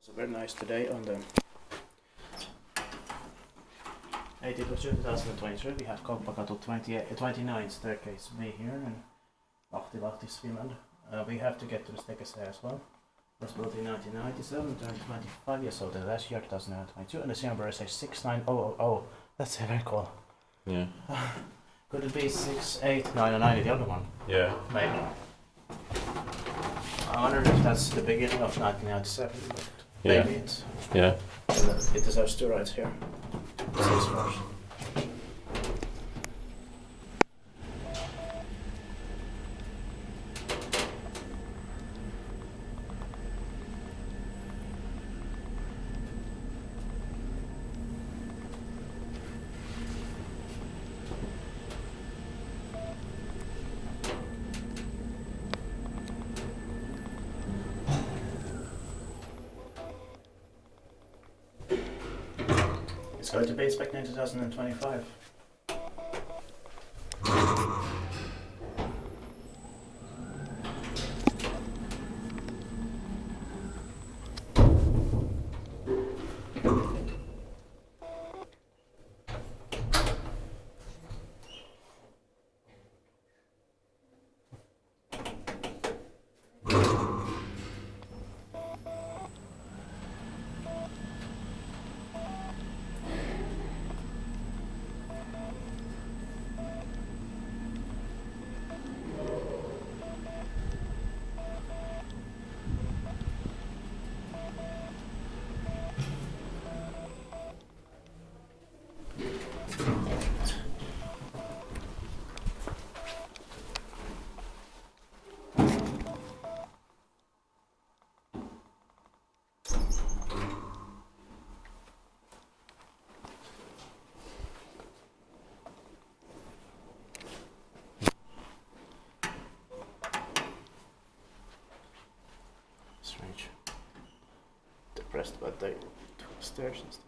So very nice today on the 18th of June 2023. We have Kauppakatu 29 staircase B here in Lahti, Finland. We have to get to the staircase there as well. It was built in 1997, turned 25 years old last year, 2022, and the serial number says 69000. That's very cool. Yeah. Could it be 6899, the other one? Yeah. Maybe. I wonder if that's the beginning of 1997, but Yeah. maybe it's. Yeah. It deserves two rides here. 6 floors. It's going to be inspected in 2025. Strange. Depressed about the stairs and stuff.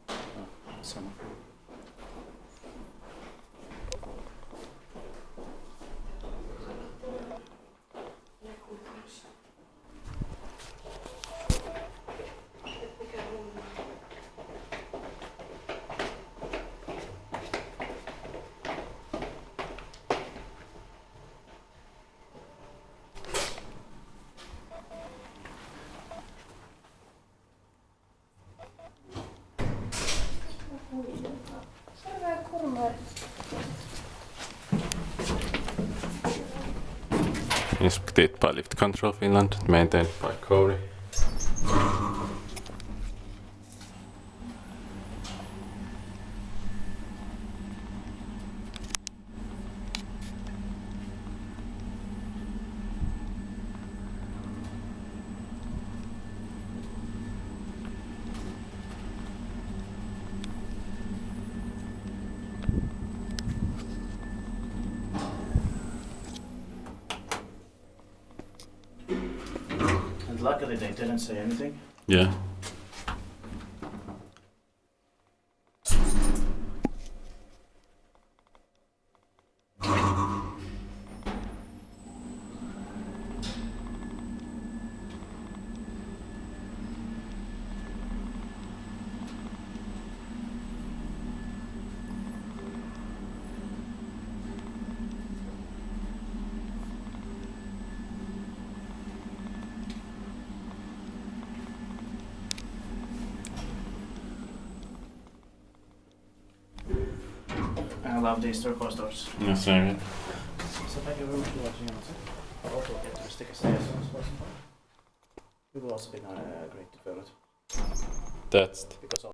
Oh, summer. Inspected by Lift Control Finland, maintained by Kone. And luckily they didn't say anything. Yeah. I love these turquoise doors. No, sorry. So thank you very much for watching. I'll also get to stick a say as soon as possible. It will also be great to film it. That's Because